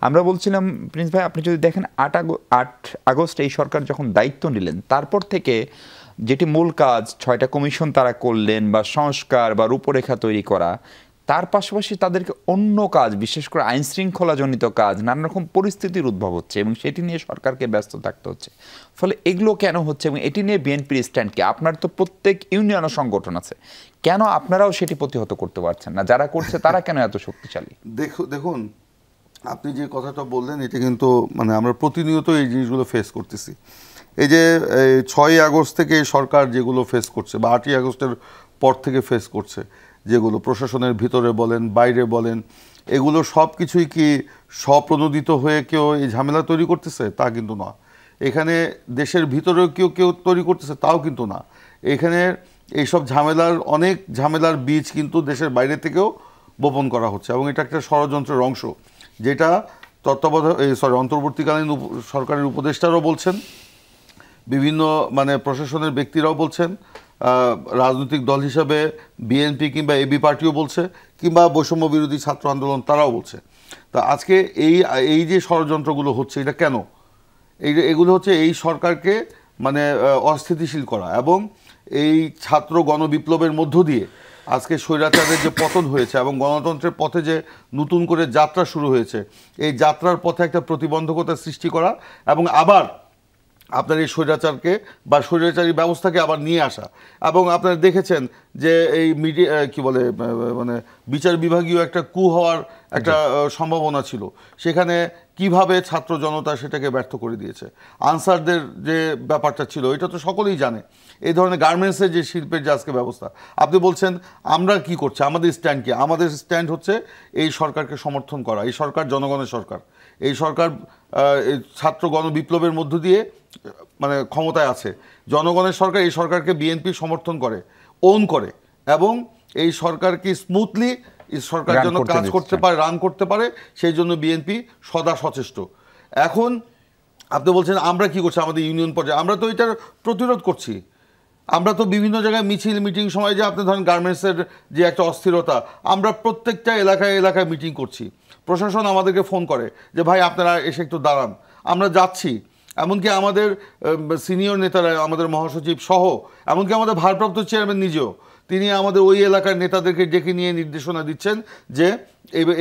আমরা বলছিলাম প্রিন্স ভাই, আপনি যদি দেখেন 8 আগস্ট এই সরকার যখন দায়িত্ব নিলেন, তারপর থেকে যেটি মূল কাজ 6টা কমিশন তারা করলেন, বা সংস্কার বা রূপরেখা তৈরি করা, তার পাশাপাশি তাদেরকে অন্য কাজ, বিশেষ করে আইন শৃঙ্খলাজনিত কাজ, নানা রকম পরিস্থিতির উদ্ভব হচ্ছে এবং সেটি নিয়ে সরকারকে ব্যস্ত থাকতে হচ্ছে। ফলে এগুলো কেন হচ্ছে এবং এটি নিয়ে বিএনপির স্ট্যান্ড কি? আপনার তো প্রত্যেক ইউনিয়ন সংগঠন আছে, কেন আপনারাও সেটি প্রতিহত করতে পারছেন না? যারা করছে তারা কেন এত শক্তিশালী? দেখুন, আপনি যে কথাটা বললেন এটা কিন্তু মানে আমরা প্রতিনিয়ত এই জিনিসগুলো ফেস করতেছি। এই যে 6ই আগস্ট থেকে সরকার যেগুলো ফেস করছে, বা 8ই আগস্টের পর থেকে ফেস করছে, যেগুলো প্রশাসনের ভিতরে বলেন বাইরে বলেন, এগুলো সব কিছুই কি স্বপ্রণোদিত হয়ে কেউ এই ঝামেলা তৈরি করতেছে? তা কিন্তু না। এখানে দেশের ভিতরেও কেউ তৈরি করতেছে, তাও কিন্তু না। এখানে এইসব অনেক ঝামেলার বীজ কিন্তু দেশের বাইরে থেকেও বপন করা হচ্ছে, এবং এটা একটা ষড়যন্ত্রের অংশ, যেটা অন্তর্বর্তীকালীন সরকারের উপদেষ্টারাও বলছেন, বিভিন্ন মানে প্রশাসনের ব্যক্তিরাও বলছেন, রাজনৈতিক দল হিসাবে বিএনপি কিংবা এবি পার্টিও বলছে, কিংবা বৈষম্য বিরোধী ছাত্র আন্দোলন তারাও বলছে। তা আজকে এই যে ষড়যন্ত্রগুলো হচ্ছে, এটা কেন? এগুলো হচ্ছে এই সরকারকে মানে অস্থিতিশীল করা, এবং এই ছাত্র গণবিপ্লবের মধ্য দিয়ে আজকে স্বৈরাচারের যে পতন হয়েছে এবং গণতন্ত্রের পথে যে নতুন করে যাত্রা শুরু হয়েছে, এই যাত্রার পথে একটা প্রতিবন্ধকতা সৃষ্টি করা, এবং আবার আপনার এই স্বৈরাচারকে বা স্বৈরাচারী ব্যবস্থাকে আবার নিয়ে আসা। এবং আপনারা দেখেছেন যে এই মিডিয়া কি বলে মানে বিচার বিভাগীয় একটা কু হওয়ার একটা সম্ভাবনা ছিল, সেখানে কিভাবে ছাত্র জনতা সেটাকে ব্যর্থ করে দিয়েছে। আনসারদের যে ব্যাপারটা ছিল, এটা তো সকলেই জানে। এই ধরনের গার্মেন্টসের যে শিল্পের যে আজকে ব্যবস্থা, আপনি বলছেন আমরা কি করছি, আমাদের স্ট্যান্ড কি? আমাদের স্ট্যান্ড হচ্ছে এই সরকারকে সমর্থন করা। এই সরকার জনগণের সরকার। এই সরকার ছাত্র গণবিপ্লবের মধ্য দিয়ে মানে ক্ষমতায় আছে। জনগণের সরকার। এই সরকারকে বিএনপি সমর্থন করে, ওন করে, এবং এই সরকারকে স্মুথলি সরকার যেন কাজ করতে পারে, রান করতে পারে, সেই জন্য বিএনপি সদা সচেষ্ট। এখন আপনি বলছেন আমরা কি করছি আমাদের ইউনিয়ন পর্যায়ে? আমরা তো এটার প্রতিরোধ করছি। আমরা তো বিভিন্ন জায়গায় মিছিল মিটিং সময়, যে আপনি ধরেন গার্মেন্টসের যে একটা অস্থিরতা, আমরা প্রত্যেকটা এলাকায় মিটিং করছি। প্রশাসন আমাদেরকে ফোন করে যে ভাই আপনারা এসে একটু দাঁড়ান, আমরা যাচ্ছি। এমনকি আমাদের সিনিয়র নেতারা, আমাদের মহাসচিব সহ, এমনকি আমাদের ভারপ্রাপ্ত চেয়ারম্যান নিজেও, তিনি আমাদের ওই এলাকার নেতাদেরকে ডেকে নিয়ে নির্দেশনা দিচ্ছেন যে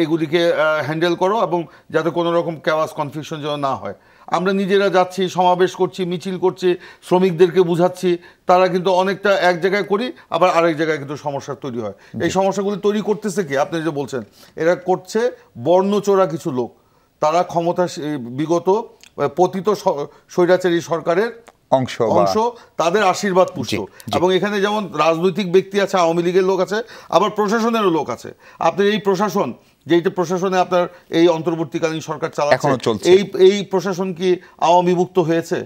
এগুলিকে হ্যান্ডেল করো, এবং যাতে কোনো রকম ক্যাওয়াস কনফিউশন যেন না হয়। আমরা নিজেরা যাচ্ছি, সমাবেশ করছি, মিছিল করছি, শ্রমিকদেরকে বুঝাচ্ছি। তারা কিন্তু অনেকটা এক জায়গায় করি, আবার আরেক জায়গায় কিন্তু সমস্যা তৈরি হয়। এই সমস্যাগুলি তৈরি করতেছে কি? আপনি যে বলছেন, এরা করছে বর্ণচোরা কিছু লোক। তারা ক্ষমতা বিগত পতিত স্বৈরাচারী সরকারের অংশ, তাদের আশীর্বাদ পুষ্ট। এবং এখানে যেমন রাজনৈতিক ব্যক্তি আছে, আওয়ামী লীগের লোক আছে, আবার প্রশাসনেরও লোক আছে। আপনার এই প্রশাসন, যেটা প্রশাসনে আপনার এই অন্তর্বর্তীকালীন সরকার চালাচ্ছে, এই প্রশাসন কি আওয়ামী মুক্ত হয়েছে?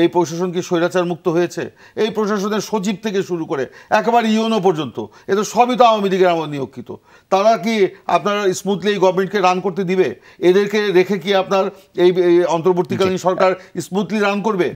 এই প্রশাসন কি স্বৈরাচার মুক্ত হয়েছে? এই প্রশাসনের সচিব থেকে শুরু করে একেবারে ইউনো পর্যন্ত, এ তো সবই তো আওয়ামী লীগের আমার নিয়োগিত। তারা কি আপনার স্মুথলি এই গভর্নমেন্টকে রান করতে দিবে? এদেরকে রেখে কি আপনার এই অন্তর্বর্তীকালীন সরকার স্মুথলি রান করবে?